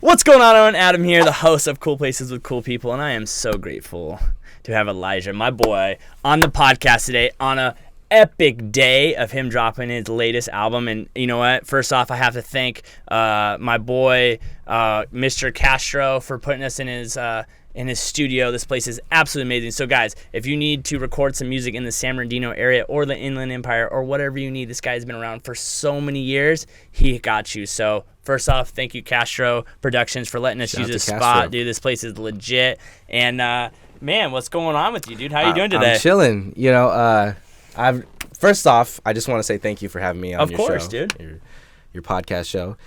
What's going on, everyone? Adam here, the host of Cool Places with Cool People, and I am so grateful to have Elijvh, my boy, on the podcast today on a epic day of him dropping his latest album. And you know what? First off, I have to thank my boy, Mr. Castro, for putting us in his studio. This place is absolutely amazing. So guys, if you need to record some music in the San Bernardino area or the Inland Empire or whatever you need, this guy's been around for so many years. He got you. So first off, thank you, Castro Productions, for letting us use this spot. Dude, this place is legit. And man, what's going on with you, dude? How you doing today? I'm chilling. You know, first off, I just want to say thank you for having me on your show. Of course, dude. Your podcast show.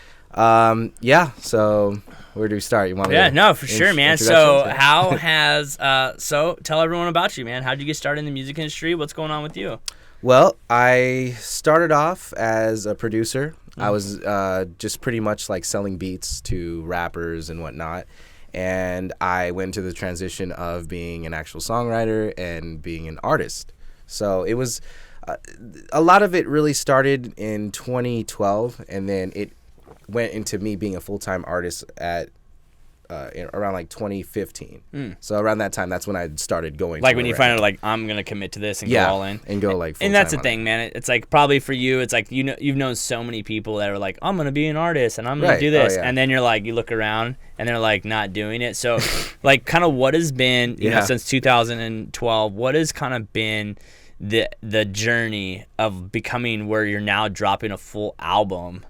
Yeah, so where do we start? You want me to for sure, man. So how has so tell everyone about you, man. How did you get started in the music industry? What's going on with you? Well, I started off as a producer. I was just pretty much like selling beats to rappers and whatnot. And I went into the transition of being an actual songwriter and being an artist. So it was a lot of it really started in 2012, and then it went into me being a full-time artist at around like 2015. So around that time, that's when I started going. Like when you find out, like, I'm gonna commit to this and go all in, and go like. And that's the thing, man. It's like probably for you, it's like you've known so many people that are like, I'm gonna be an artist and I'm gonna do this, and then you're like, you look around and they're like not doing it. So, like, kind of what has been, you know, since 2012, what has kind of been the journey of becoming where you're now dropping a full album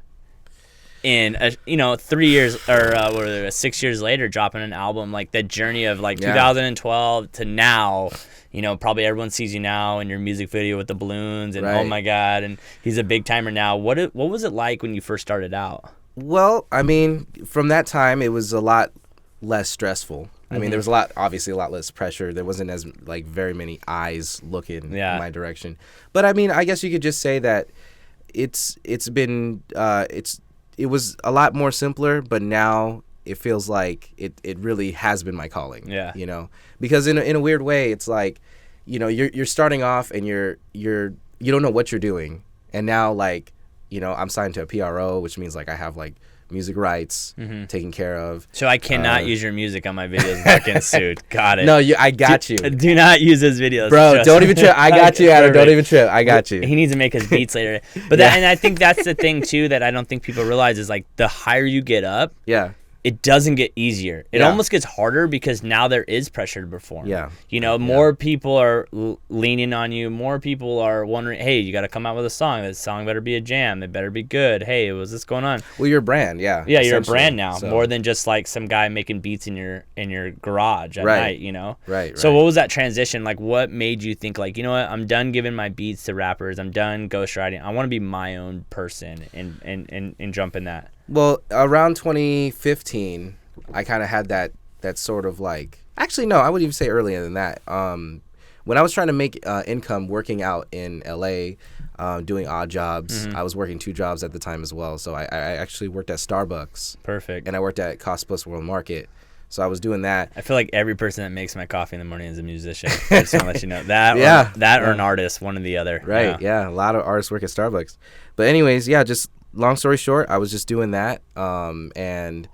in 3 years or 6 years later, dropping an album, like the journey of like 2012 to now, you know, probably everyone sees you now in your music video with the balloons and oh my God, and he's a big timer now. What was it like when you first started out? Well, I mean, from that time, it was a lot less stressful. I mean, there was obviously a lot less pressure. There wasn't as like very many eyes looking in my direction. But I mean, I guess you could just say that it was a lot more simpler, but now it feels like it really has been my calling. Yeah. You know, because in a weird way, it's like, you know, you're starting off and you don't know what you're doing, and now, like, you know, I'm signed to a PRO, which means like I have like music rights taken care of. So I cannot use your music on my videos. Fucking sued. Got it. No, I got you. Do not use his videos, bro. Don't even trip. I got you, Adam. Don't even trip. I got you. He needs to make his beats later. But and I think that's the thing too that I don't think people realize is, like, the higher you get up, it doesn't get easier. It almost gets harder because now there is pressure to perform. Yeah. You know, more people are leaning on you. More people are wondering, hey, you got to come out with a song. That song better be a jam. It better be good. Hey, what's this going on? Well, you're a brand, yeah. Yeah, you're a brand now, more than just like some guy making beats in your garage at night, you know? Right. So what was that transition? Like, what made you think, like, you know what, I'm done giving my beats to rappers. I'm done ghostwriting. I want to be my own person and jump in that. Well, around 2015, I kind of had that sort of like, actually, no, I would even say earlier than that. When I was trying to make income working out in LA, doing odd jobs, I was working 2 jobs at the time as well. So I actually worked at Starbucks. Perfect. And I worked at Cost Plus World Market. So I was doing that. I feel like every person that makes my coffee in the morning is a musician. I just want to let you know that, or an artist, one or the other. Right. Yeah. A lot of artists work at Starbucks. But anyways, just long story short, I was just doing that, and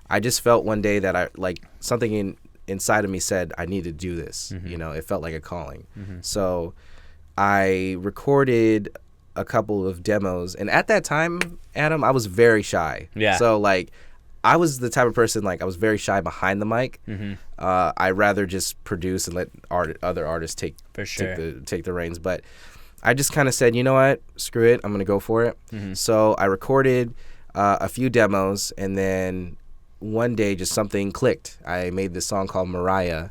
I just felt one day that I, like, something inside of me said I need to do this. You know, it felt like a calling. So I recorded a couple of demos, and at that time, Adam, I was very shy. Yeah. So, like, I was the type of person, like, I was very shy behind the mic. I rather just produce and let other artists take the reins. But I just kind of said, you know what, screw it, I'm going to go for it. So I recorded a few demos, and then one day just something clicked. I made this song called Mariah,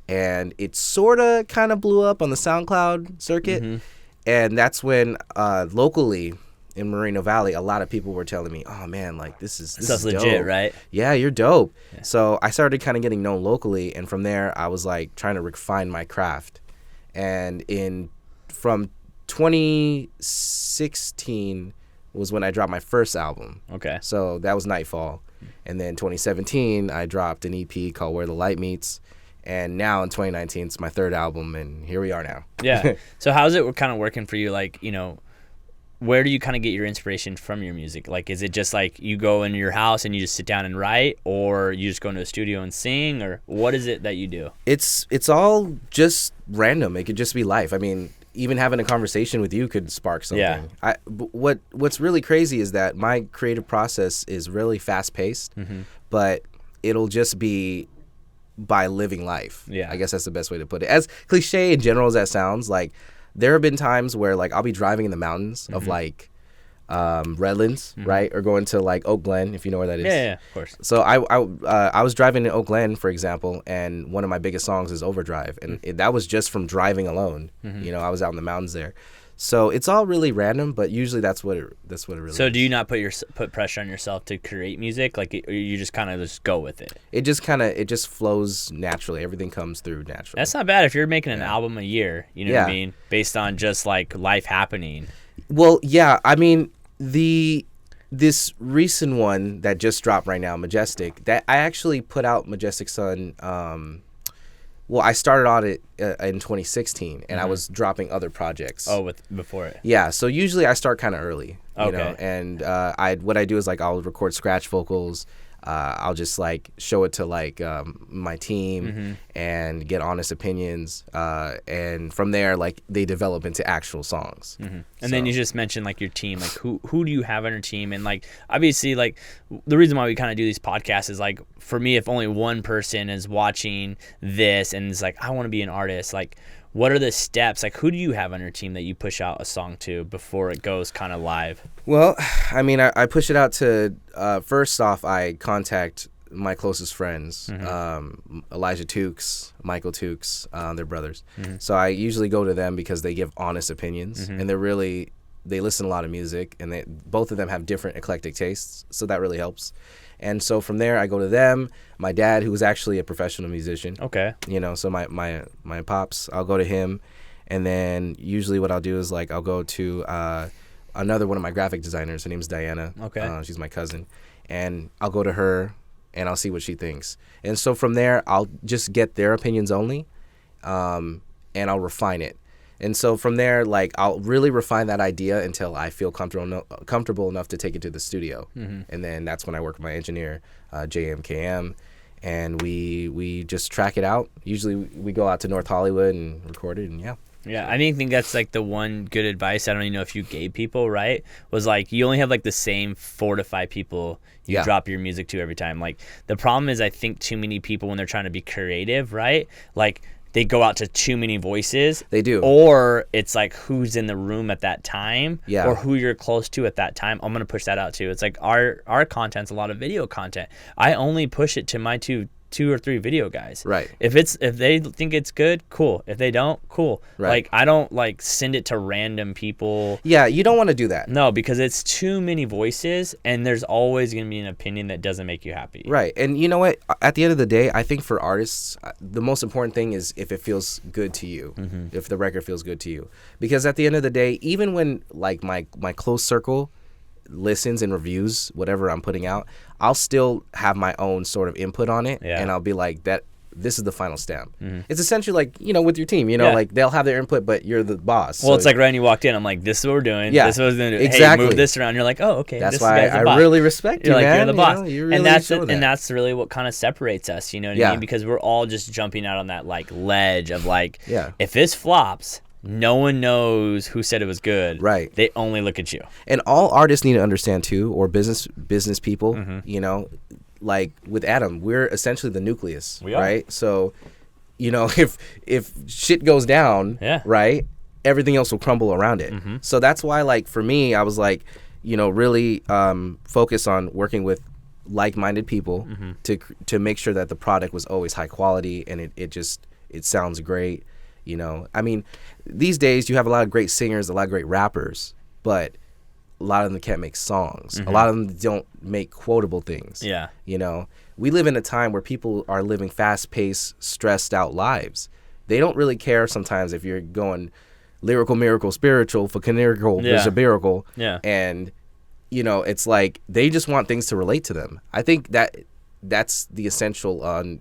and it sort of kind of blew up on the SoundCloud circuit. And that's when locally in Moreno Valley, a lot of people were telling me, oh man, like, this is legit, dope. Right? Yeah, you're dope. Yeah. So I started kind of getting known locally, and from there I was like trying to refine my craft. And from 2016 was when I dropped my first album. Okay. So that was Nightfall. And then 2017, I dropped an EP called Where the Light Meets. And now in 2019, it's my third album, and here we are now. Yeah. So how's it kind of working for you? Like, you know, where do you kind of get your inspiration from your music? Like, is it just like you go into your house and you just sit down and write, or you just go into a studio and sing, or what is it that you do? It's all just random. It could just be life. I mean, even having a conversation with you could spark something. Yeah. What's really crazy is that my creative process is really fast paced, but it'll just be by living life. Yeah. I guess that's the best way to put it. As cliche in general as that sounds, like there have been times where like I'll be driving in the mountains of like Redlands, right, or going to like Oak Glen, if you know where that is. Yeah, of course. So I was driving in Oak Glen, for example, and one of my biggest songs is Overdrive, and that was just from driving alone. You know, I was out in the mountains there. So it's all really random, but usually that's what it really So is. do you not put pressure on yourself to create music? Like, you just kind of just go with it? It just flows naturally. Everything comes through naturally. That's not bad if you're making an album a year, you know what I mean? Based on just like life happening. Well, yeah, I mean, this recent one that just dropped right now, Majestic, that I actually put out Majestic Sun. Well, I started on it in 2016, and I was dropping other projects. Oh, before it. Yeah, so usually I start kind of early, you know, Okay. and what I do is like I'll record scratch vocals. I'll just like show it to like my team and get honest opinions, and from there like they develop into actual songs. And then you just mentioned like your team, like who do you have on your team? And like obviously like the reason why we kind of do these podcasts is like, for me, if only one person is watching this and is like, I want to be an artist, like what are the steps? Like, who do you have on your team that you push out a song to before it goes kind of live? Well, I mean, I push it out to, first off, I contact my closest friends, Elijvh Tukes, Michael Tukes, they're brothers. So I usually go to them because they give honest opinions, and they listen to a lot of music, and both of them have different eclectic tastes, so that really helps. And so from there, I go to them. My dad, who was actually a professional musician. Okay. You know, so my pops, I'll go to him. And then usually what I'll do is like I'll go to another one of my graphic designers. Her name's Diana. Okay. She's my cousin. And I'll go to her and I'll see what she thinks. And so from there, I'll just get their opinions only, and I'll refine it. And so from there, like I'll really refine that idea until I feel comfortable enough to take it to the studio. And then that's when I work with my engineer, JMKM, and we just track it out. Usually we go out to North Hollywood and record it, and yeah. Yeah, I think that's like the one good advice. I don't even know if you gave people, right? Was like you only have like the same 4 to 5 people you drop your music to every time. Like the problem is I think too many people when they're trying to be creative, right? Like they go out to too many voices. They do. Or it's like who's in the room at that time, Yeah. or who you're close to at that time. I'm going to push that out too. It's like our content's a lot of video content. I only push it to my two or three video guys. Right. If they think it's good, cool. If they don't, cool. Right. Like I don't like send it to random people. Yeah, you don't want to do that. No, because it's too many voices and there's always going to be an opinion that doesn't make you happy. Right. And you know what? At the end of the day, I think for artists, the most important thing is if it feels good to you, if the record feels good to you. Because at the end of the day, even when like my close circle listens and reviews whatever I'm putting out, I'll still have my own sort of input on it, and I'll be like, this is the final stamp. It's essentially like, you know, with your team, you know, like they'll have their input, but you're the boss. Well, so it's like right when you walked in, I'm like, this is what we're doing. Yeah, this is what we're doing. exactly. Hey, move this around. You're like, oh, okay. That's this why guy's the I boss. really respect You're you, like, man. you're the boss. You know, you really and that's show that. and that's really what kind of separates us. You know what I mean? Because we're all just jumping out on that like ledge of like, if this flops, no one knows who said it was good. Right. They only look at you. And all artists need to understand too, or business people, you know, like with Adam, we're essentially the nucleus, We are. right? So, you know, if shit goes down, right, everything else will crumble around it. So that's why, like, for me, I was like, you know, really focus on working with like-minded people to make sure that the product was always high quality and it sounds great. You know, I mean, these days you have a lot of great singers, a lot of great rappers, but a lot of them can't make songs. A lot of them don't make quotable things. Yeah. You know, we live in a time where people are living fast-paced, stressed-out lives. They don't really care sometimes if you're going lyrical, miracle, spiritual, for canonical, there's a miracle. Yeah. And, you know, it's like they just want things to relate to them. I think that's the essential on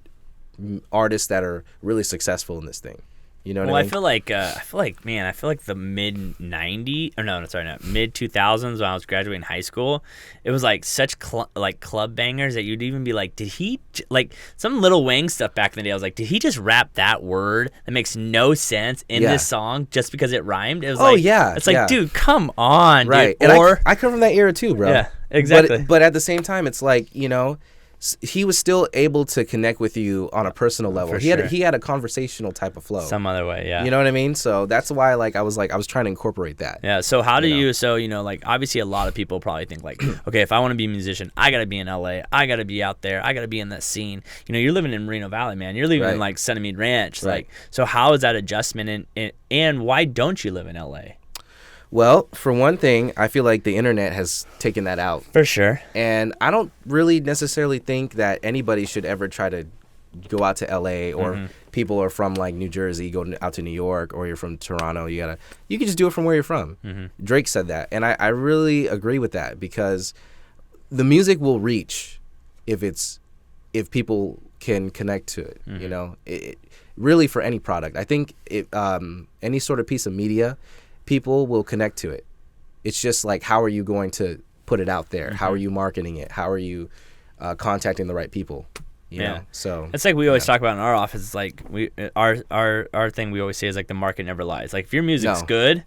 artists that are really successful in this thing. You know what Well, I mean? I feel like the mid '90s, or no, sorry, no, mid 2000s when I was graduating high school, it was like such like club bangers that you'd even be like, did he like some Little Wayne stuff back in the day? I was like, did he just rap that word that makes no sense in this song just because it rhymed? It was it's like, dude, come on, right? dude. And or I come from that era too, bro. Yeah, exactly. But at the same time, it's like, you know, he was still able to connect with you on a personal level. For He sure. had a conversational type of flow. Some other way, yeah. You know what I mean? So that's why I was trying to incorporate that. Yeah. So how do you? So like obviously a lot of people probably think like, okay, if I want to be a musician, I gotta be in LA. I gotta be out there. I gotta be in that scene. You know, you're living in Moreno Valley, man. You're living in like Sunnymead Ranch. Right. Like, so how is that adjustment? And why don't you live in LA? Well, for one thing, I feel like the internet has taken that out. For sure. And I don't really necessarily think that anybody should ever try to go out to LA, or people are from like New Jersey, go out to New York, or you're from Toronto. You can just do it from where you're from. Drake said that. And I really agree with that, because the music will reach if people can connect to it, you know, it really for any product. I think any sort of piece of media, people will connect to it. It's just like, how are you going to put it out there? How are you marketing it? How are you contacting the right people? You know? So it's like we always talk about in our office. It's like our thing we always say is like the market never lies. Like if your music's good,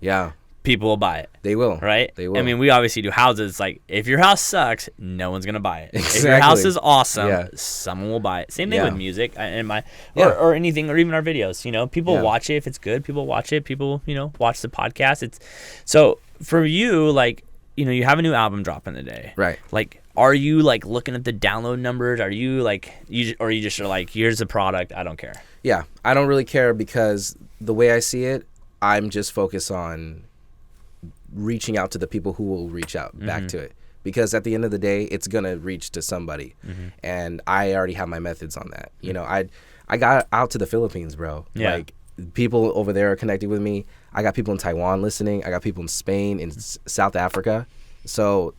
people will buy it. They will. Right? They will. I mean, we obviously do houses. Like if your house sucks, no one's gonna buy it. Exactly. If your house is awesome, someone will buy it. Same thing with music and or anything, or even our videos. You know, people watch it if it's good. People watch it. People, you know, watch the podcast. It's so for you, like, you know, you have a new album dropping today. Right. Like, are you like looking at the download numbers? Are you like you just are like, here's the product, I don't care? Yeah, I don't really care, because the way I see it, I'm just focused on reaching out to the people who will reach out back to it, because at the end of the day, it's gonna reach to somebody, and I already have my methods on that. You know, I got out to the Philippines, bro. Like, people over there are connecting with me. I got people in Taiwan listening. I got people in Spain, in South Africa. So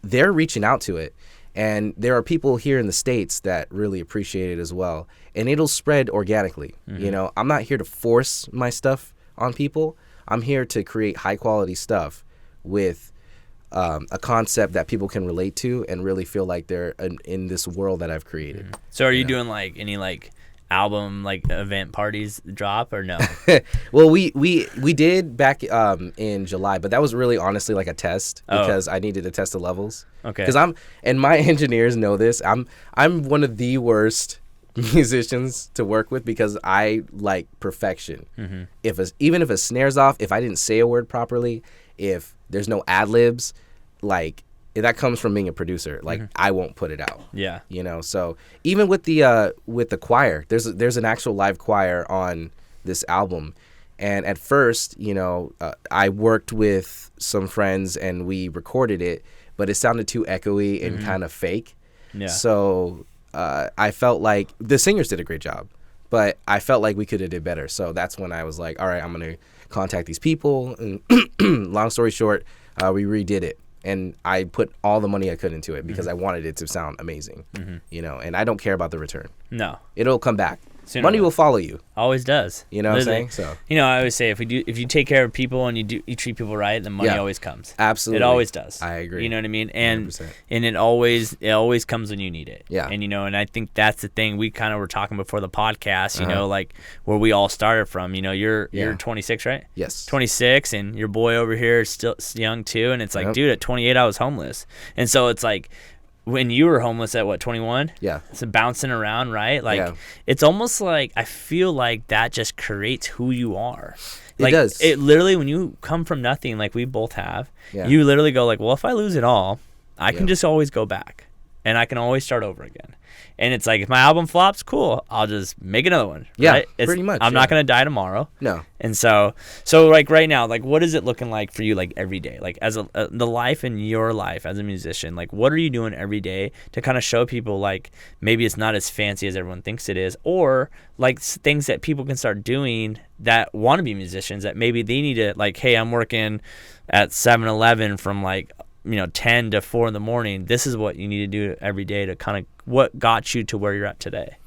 they're reaching out to it. And there are people here in the States that really appreciate it as well. And it'll spread organically. You know, I'm not here to force my stuff on people. I'm here to create high quality stuff with a concept that people can relate to and really feel like they're in this world that I've created. So are you doing like any like album like event parties drop or no? Well, we did back in July, but that was really honestly like a test, because I needed to test the levels. Okay. Because and my engineers know this. I'm one of the worst musicians to work with, because I like perfection. Even if a snare's off, if I didn't say a word properly, if there's no ad libs, like, that comes from being a producer. Like, I won't put it out. Yeah. You know, so even with the choir, there's an actual live choir on this album. And at first, you know, I worked with some friends and we recorded it, but it sounded too echoey and kind of fake. Yeah. So I felt like the singers did a great job, but I felt like we could have did better. So that's when I was like, all right, I'm going to contact these people. And long story short, we redid it. And I put all the money I could into it, because I wanted it to sound amazing, you know, and I don't care about the return. No. It'll come back. Money will follow you. Always does. You know what I'm saying? So, you know, I always say if you take care of people and you treat people right, then money always comes. Absolutely. It always does. I agree. You know what I mean? And 100%. and it always comes when you need it. Yeah. And you know, and I think that's the thing we kind of were talking before the podcast, you know, like where we all started from. You know, you're 26, right? Yes. 26, and your boy over here is still young too, and it's like, dude, at 28 I was homeless. And so it's like, when you were homeless at what, 21? Yeah. So bouncing around, right? Like, it's almost like I feel like that just creates who you are. Like, it does. It literally, when you come from nothing, like we both have, you literally go like, well, if I lose it all, I can just always go back, and I can always start over again. And it's like, if my album flops, cool, I'll just make another one. Yeah, right? pretty much. I'm not gonna die tomorrow. No. And so like right now, like what is it looking like for you, like every day, like as the life in your life as a musician? Like what are you doing every day to kind of show people like maybe it's not as fancy as everyone thinks it is, or like things that people can start doing that want to be musicians, that maybe they need to, like, hey, I'm working at 7-Eleven from like, you know, 10 to 4 in the morning. This is what you need to do every day to kind of what got you to where you're at today.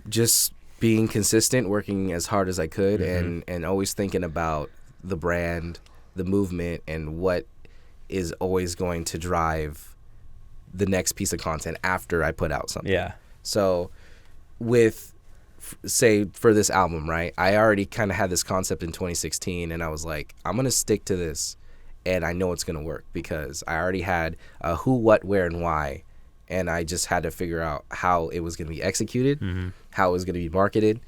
Just being consistent, working as hard as I could, and always thinking about the brand, the movement, and what is always going to drive the next piece of content after I put out something. Yeah. So with, say, for this album, right, I already kind of had this concept in 2016, and I was like, I'm going to stick to this, and I know it's going to work because I already had a who, what, where, and why, and I just had to figure out how it was going to be executed, how it was going to be marketed,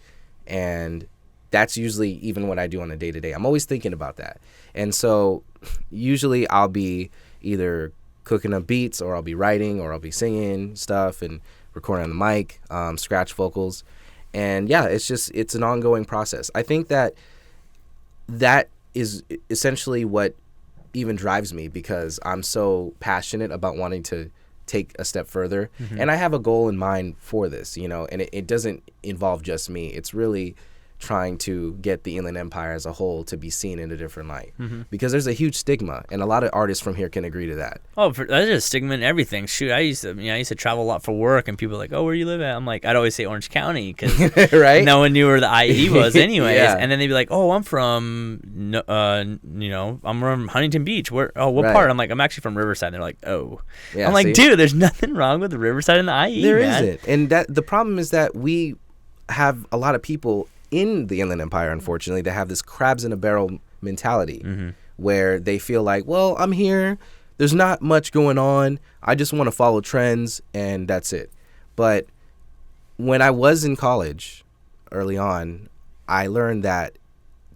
and that's usually even what I do on a day-to-day. I'm always thinking about that. And so usually I'll be either cooking up beats, or I'll be writing, or I'll be singing stuff and recording on the mic, scratch vocals. And yeah, it's an ongoing process. I think that is essentially what even drives me, because I'm so passionate about wanting to take a step further. And I have a goal in mind for this, you know, and it doesn't involve just me. It's really trying to get the Inland Empire as a whole to be seen in a different light, because there's a huge stigma, and a lot of artists from here can agree to that. Oh, there's a stigma in everything. Shoot, I used to travel a lot for work, and people were like, "Oh, where you live at?" I'm like, I'd always say Orange County, because right? no one knew where the IE was, anyways. Yeah. And then they'd be like, "Oh, I'm from, I'm from Huntington Beach. Where? Oh, what Right. part?" I'm like, "I'm actually from Riverside." And they're like, "Oh." Yeah, I'm like, see? "Dude, there's nothing wrong with the Riverside and the IE, There man." isn't. And that the problem is that we have a lot of people in the Inland Empire, unfortunately, that have this crabs in a barrel mentality, where they feel like, well, I'm here, there's not much going on, I just want to follow trends, and that's it. But when I was in college early on, I learned that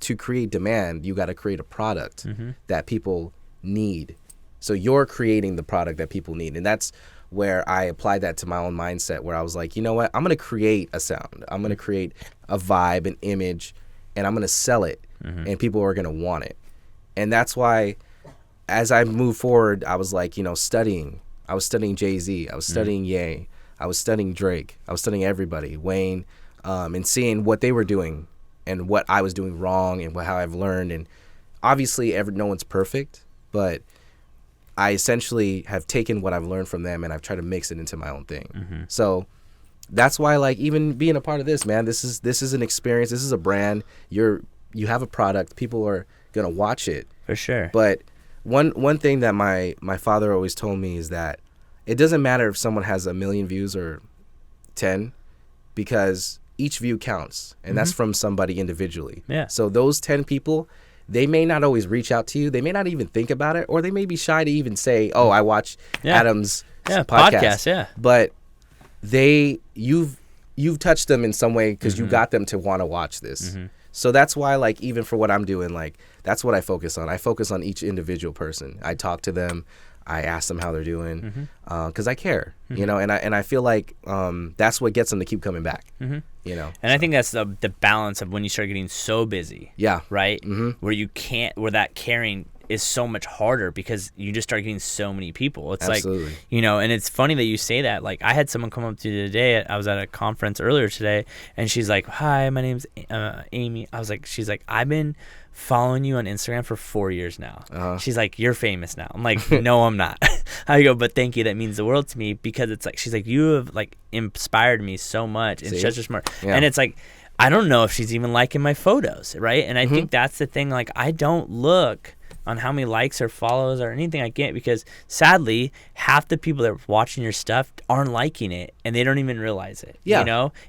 to create demand, you got to create a product that people need. So you're creating the product that people need. And that's where I applied that to my own mindset, where I was like, you know what, I'm going to create a sound. I'm going to create a vibe, an image, and I'm going to sell it, and people are going to want it. And that's why, as I moved forward, I was like, studying. I was studying Jay-Z. I was studying Ye. I was studying Drake. I was studying everybody, Wayne, and seeing what they were doing and what I was doing wrong and how I've learned. And obviously, no one's perfect, but I essentially have taken what I've learned from them and I've tried to mix it into my own thing. So that's why, like, even being a part of this, man, this is an experience. This is a brand. You have a product. People are gonna watch it For sure. But one thing that my father always told me is that it doesn't matter if someone has 1 million views or 10, because each view counts, and that's from somebody individually. Yeah. So those 10 people, they may not always reach out to you. They may not even think about it, or they may be shy to even say, "Oh, I watch Adam's podcast." Yeah. But you've touched them in some way, because you got them to want to watch this. So that's why, like, even for what I'm doing, like, that's what I focus on. I focus on each individual person. I talk to them. I ask them how they're doing, because I care, and I feel like that's what gets them to keep coming back, And I think that's the balance of when you start getting so busy. Yeah. Right? Where that caring is so much harder, because you just start getting so many people. It's Absolutely. like, and it's funny that you say that. Like, I had someone come up to me today. I was at a conference earlier today, and she's like, "Hi, my name's Amy." She's like, "I've been following you on Instagram for 4 years now." She's like, "You're famous now." I'm like, "No, I'm not." I go, "But thank you. That means the world to me," because it's like, she's like, "You have, like, inspired me so much." And such a smart. Yeah. And it's like, I don't know if she's even liking my photos, right? And I think that's the thing. Like, I don't look on how many likes or follows or anything I get, because sadly half the people that are watching your stuff aren't liking it, and they don't even realize it.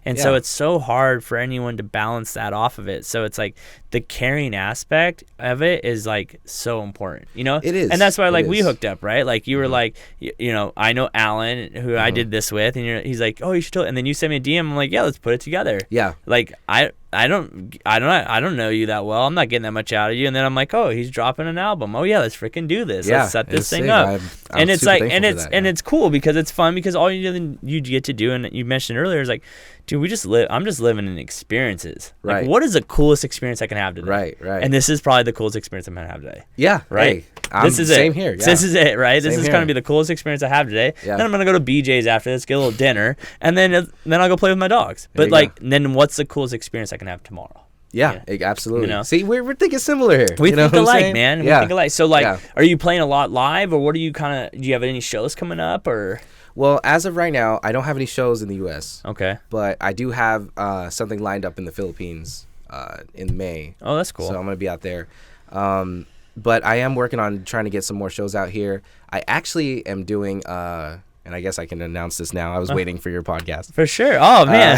And so it's so hard for anyone to balance that off of it. So it's like the caring aspect of it is, like, so important, It is. And that's why, like, we hooked up, right? Like, you were like, I know Alan, who I did this with, and he's like, "Oh, you should totally," and then you sent me a DM. I'm like, "Yeah, let's put it together." Yeah. Like, I don't know you that well. I'm not getting that much out of you. And then I'm like, "Oh, he's dropping an album. Oh yeah, let's freaking do this. Let's set this thing up." I'm it's super like, thankful and for it's that, and it's cool, because it's fun, because all you get to do, and you mentioned earlier, is like, dude, I'm just living in experiences. Like, Right. what is the coolest experience I can have today? Right. And this is probably the coolest experience I'm gonna have today. Yeah. Right. Hey, This is same it. here. Yeah. This is it, right? This Same is here. gonna be the coolest experience I have today. Yeah. Then I'm gonna go to BJ's after this, get a little dinner, and then I'll go play with my dogs. There But, you like, then what's the coolest experience I can have tomorrow? Yeah, absolutely. You know? See, we're thinking similar here. We you know think what I'm alike, saying? man. We Yeah. think alike. So, like, Yeah. are you playing a lot live, or what are you do you have any shows coming up, or? Well, as of right now, I don't have any shows in the U.S. Okay. But I do have something lined up in the Philippines in May. Oh, that's cool. So I'm gonna be out there. But I am working on trying to get some more shows out here. I actually am doing, and I guess I can announce this now. I was waiting for your podcast. For sure. Oh, man.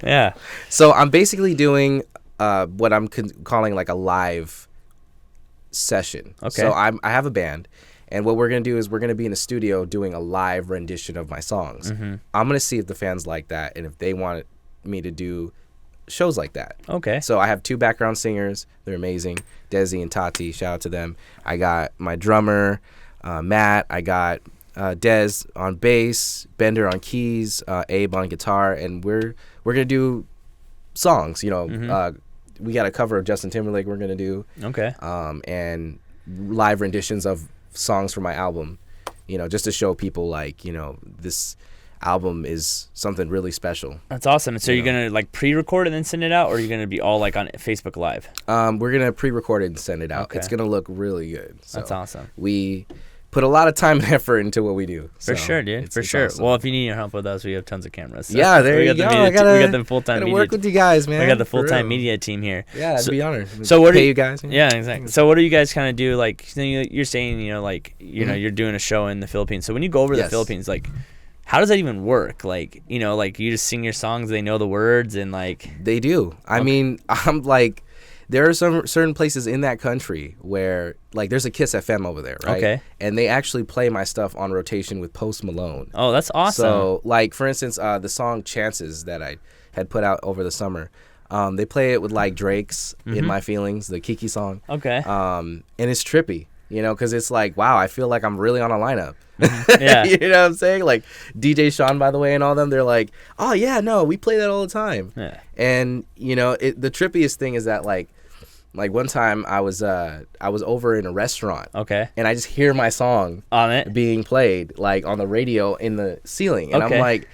Yeah. So I'm basically doing what I'm calling like a live session. Okay. So I have a band. And what we're going to do is we're going to be in a studio doing a live rendition of my songs. Mm-hmm. I'm going to see if the fans like that and if they want me to do shows like that. Okay. So I have 2 background singers. They're amazing. Desi and Tati, shout out to them. I got my drummer, Matt. I got Dez on bass, Bender on keys, Abe on guitar. And we're going to do songs. You know, we got a cover of Justin Timberlake we're going to do. Okay. And live renditions of songs from my album, you know, just to show people like, you know, this album is something really special. That's awesome. So you're gonna like pre-record and then send it out, or you're gonna be all like on Facebook Live? We're gonna pre-record it and send it out. Okay. It's gonna look really good. So that's awesome. We put a lot of time and effort into what we do. For sure, dude. For sure. Awesome. Well, if you need your help with us, we have tons of cameras. So yeah, there you go. We got the full-time media. Work with you guys, man. We got the full-time media team here. Yeah, it'd be honored. So what pay do you guys? Yeah, exactly. So what do you guys kind of do? Like you're saying, you know, like you know, you're doing a show in the Philippines. So when you go over to the Philippines, like, how does that even work? Like, you know, like you just sing your songs, they know the words, and like they do. I mean, I'm like, there are some certain places in that country where like there's a Kiss FM over there, right? Okay. And they actually play my stuff on rotation with Post Malone. Oh, that's awesome. So like for instance, the song Chances that I had put out over the summer, they play it with like Drake's In My Feelings, the Kiki song. Okay. And it's trippy, you know, because it's like, wow, I feel like I'm really on a lineup. Yeah. You know what I'm saying? Like DJ Sean, by the way, and all them, they're like, oh yeah, no, we play that all the time. Yeah. And you know, the trippiest thing is that like one time I was over in a restaurant. Okay. And I just hear my song on it being played like on the radio in the ceiling, and okay. I'm like,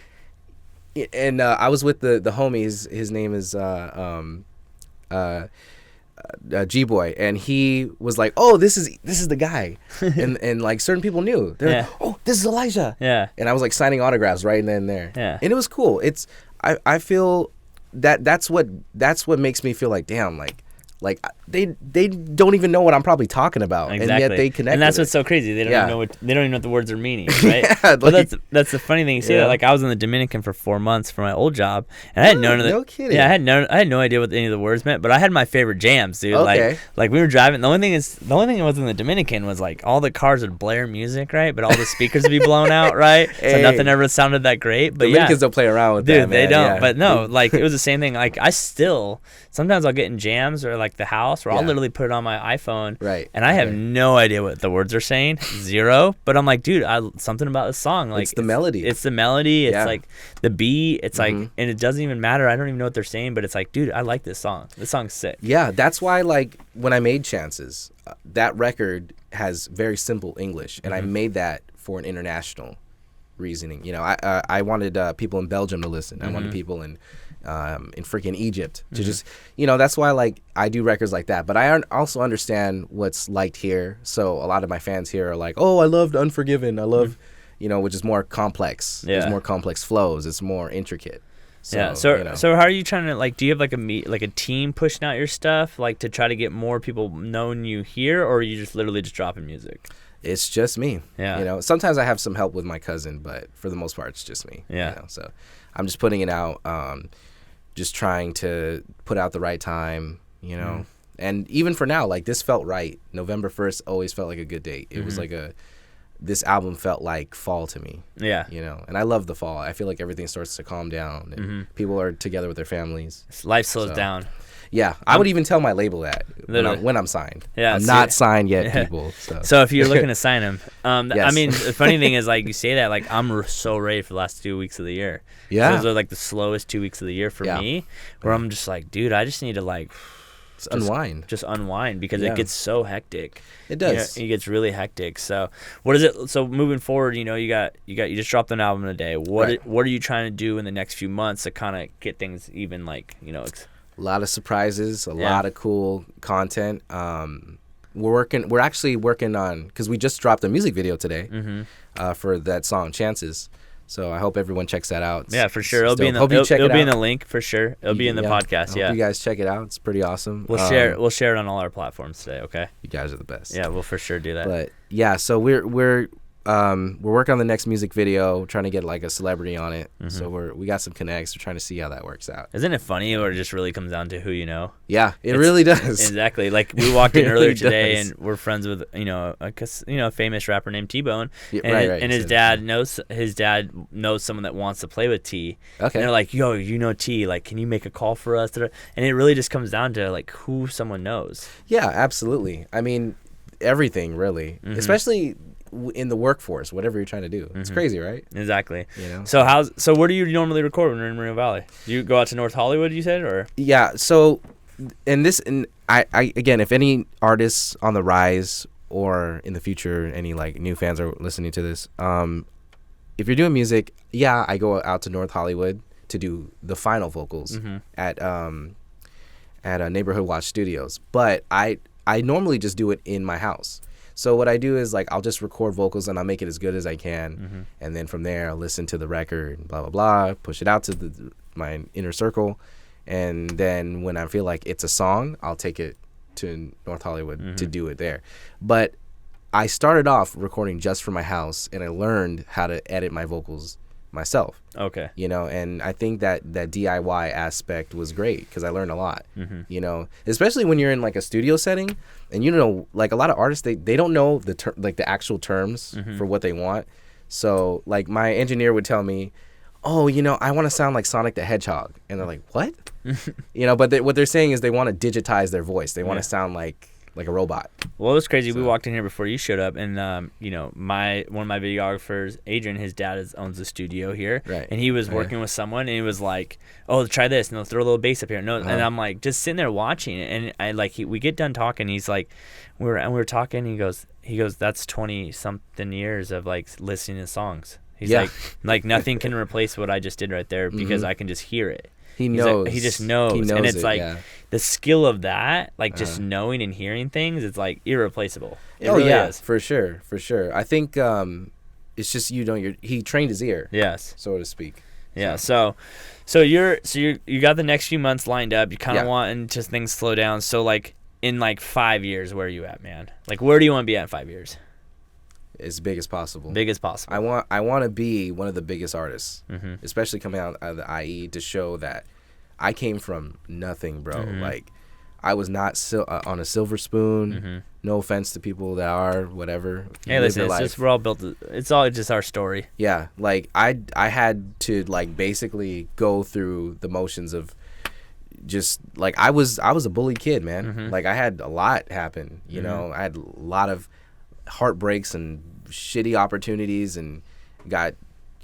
and I was with the homies. His name is G-Boy, and he was like, oh, this is the guy. and like certain people knew. They're like, oh, this is Elijah. Yeah. And I was like signing autographs right then and there. Yeah. And it was cool. It's I feel that's what makes me feel like, damn, like they don't even know what I'm probably talking about, exactly. and yet they connect. And that's with what's so crazy. They don't even know they don't even know what the words are meaning, right? Yeah, but that's the funny thing you say that. Like I was in the Dominican for 4 months for my old job, and I had no kidding. Yeah, I had no idea what any of the words meant, but I had my favorite jams, dude. Okay. Like we were driving. The only thing that was in the Dominican was like all the cars would blare music, right? But all the speakers would be blown out, right? So nothing ever sounded that great. But Dominicans don't play around with that, dude. They man. don't. Yeah. But no, like it was the same thing. Like I still sometimes I'll get in jams or like the house where I'll literally put it on my iPhone, right? And I have no idea what the words are saying, zero. But I'm like, dude, something about the song, like it's the melody. It's the melody. It's like the beat. It's like, and it doesn't even matter. I don't even know what they're saying, but it's like, dude, I like this song. This song's sick. Yeah, that's why like when I made Chances, that record has very simple English, and I made that for an international reasoning. You know, I wanted people in Belgium to listen. I wanted people in freaking Egypt to just, you know, that's why like I do records like that. But I also understand what's liked here. So a lot of my fans here are like, oh, I loved Unforgiven. I love, you know, which is more complex. Yeah. There's more complex flows. It's more intricate. So, yeah. So you know. So how are you trying to like? Do you have like a team pushing out your stuff, like to try to get more people knowing you here, or are you just literally just dropping music? It's just me. Yeah. You know, sometimes I have some help with my cousin, but for the most part, it's just me. Yeah. You know? So I'm just putting it out, just trying to put out the right time, you know. And even for now, like this felt right. November 1st always felt like a good date. It was like this album felt like fall to me. Yeah. You know, and I love the fall. I feel like everything starts to calm down and people are together with their families. Life slows down. Yeah, I would even tell my label that when I'm signed. Yeah, I'm not signed yet, people. So if you're looking to sign him, yes. I mean, the funny thing is, like you say that, like I'm so ready for the last 2 weeks of the year. Yeah, those are like the slowest 2 weeks of the year for me, where I'm just like, dude, I just need to like unwind, because it gets so hectic. It does. It gets really hectic. So what is it? So moving forward, you know, you just dropped an album today. What are you trying to do in the next few months to kind of get things even like, you know? A lot of surprises, a lot of cool content. We're actually working on, because we just dropped a music video today Mm-hmm. for that song Chances. So I hope everyone checks that out. Yeah, for sure. It'll be in the, hope you check it'll it be out. in the link for sure. It'll be in the podcast. I hope you guys check it out. It's pretty awesome. We'll share it on all our platforms today. Okay. You guys are the best. Yeah, we'll for sure do that. But yeah, so we're working on the next music video, trying to get like a celebrity on it. Mm-hmm. So we got some connects. We're trying to see how that works out. Isn't it funny, or it just really comes down to who you know? Yeah, it really does. Exactly. Like we walked in It earlier really today, does. and we're friends with a famous rapper named T-Bone, Yeah, and, right. and his dad knows someone that wants to play with T. Okay. And they're like, yo, you know T, like, can you make a call for us? And it really just comes down to like who someone knows. Yeah, absolutely. I mean, everything really, especially in the workforce, whatever you're trying to do. It's crazy, right? Exactly. You know? So where do you normally record when you're in Moreno Valley? Do you go out to North Hollywood, you said, or? Yeah. So, I again, if any artists on the rise or in the future, any like new fans are listening to this, if you're doing music, yeah, I go out to North Hollywood to do the final vocals at Neighborhood Watch Studios. But I normally just do it in my house. So what I do is like I'll just record vocals and I'll make it as good as I can, and then from there I'll listen to the record, blah blah blah, push it out to my inner circle, and then when I feel like it's a song, I'll take it to North Hollywood to do it there. But I started off recording just for my house, and I learned how to edit my vocals myself. Okay. You know, and I think that DIY aspect was great because I learned a lot. You know, especially when you're in like a studio setting, and you know, like a lot of artists, they don't know the actual terms for what they want. So like my engineer would tell me, oh, you know, I want to sound like Sonic the Hedgehog, and they're like, what? You know, but what they're saying is they want to digitize their voice. They want to sound like a robot. Well, it was crazy. We walked in here before you showed up, and one of my videographers, Adrian, his dad owns a studio here, Right. And he was working with someone, and he was like, "Oh, try this," and they'll throw a little bass up here. No, and I'm like, just sitting there watching it, and we get done talking. He's like, we were talking. And he goes, that's 20-something years of like listening to songs. He's like nothing can replace what I just did right there because I can just hear it. He knows. He just knows. And it's the skill of that, like just knowing and hearing things, it's like irreplaceable. It really is. For sure. I think it's just, you know, he trained his ear. Yes. So to speak. Yeah. So you got the next few months lined up. You kind of want to things slow down. So like in like 5 years, where are you at, man? Like where do you want to be at in 5 years? As big as possible. Big as possible. I want to be one of the biggest artists, especially coming out of the IE, to show that I came from nothing, bro. Like I was not on a silver spoon. No offense to people that are, whatever. Hey, listen, it's just, we're all built. It's all just our story. Yeah, like I had to like basically go through the motions of just like I was a bullied kid, man. Like I had a lot happen. You know, I had a lot of heartbreaks and shitty opportunities, and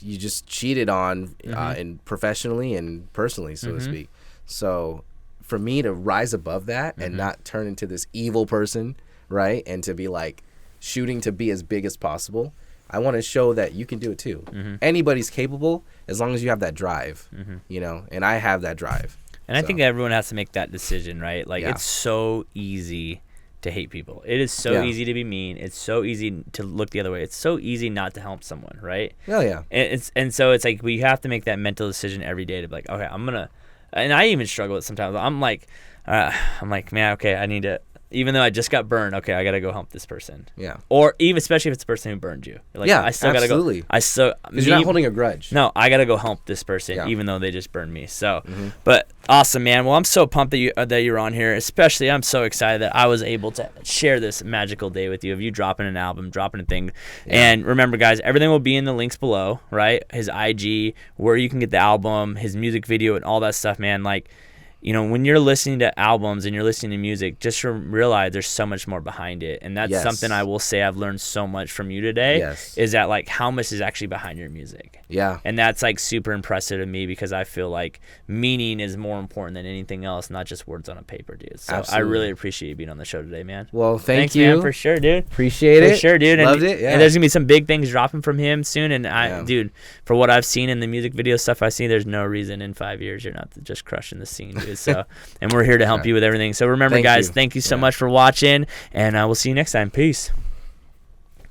you just cheated on and professionally and personally, so to speak. So for me to rise above that and not turn into this evil person, right, and to be like shooting to be as big as possible, I want to show that you can do it too. Anybody's capable as long as you have that drive, you know, and I have that drive. And I think everyone has to make that decision, right? Like it's so easy to hate people. It is so easy to be mean. It's so easy to look the other way. It's so easy not to help someone, right? Oh yeah. And so it's like we have to make that mental decision every day to be like, okay, I'm gonna. And I even struggle with it sometimes. I'm like, man, okay, I need to. Even though I just got burned, okay, I gotta go help this person. Yeah. Or even especially if it's the person who burned you. You're like, I still absolutely. gotta go. Because you're not holding a grudge. No, I gotta go help this person, even though they just burned me. So, but awesome, man. Well, I'm so pumped that you're on here. Especially, I'm so excited that I was able to share this magical day with you of you dropping an album, dropping a thing. And remember, guys, everything will be in the links below, right? His IG, where you can get the album, his music video, and all that stuff, man. Like, you know, when you're listening to albums and you're listening to music, just realize there's so much more behind it. And that's something I will say I've learned so much from you today, is that like how much is actually behind your music. Yeah. And that's like super impressive to me because I feel like meaning is more important than anything else, not just words on a paper, dude. So I really appreciate you being on the show today, man. Well, thanks, you. Man, for sure, dude. Appreciate it. For sure, dude. Loved it, yeah. And there's going to be some big things dropping from him soon. And dude, for what I've seen in the music video stuff I see, there's no reason in 5 years you're not just crushing the scene, dude. it. So, and we're here to help you with everything. So remember, guys, thank you so much for watching, and we'll see you next time. Peace.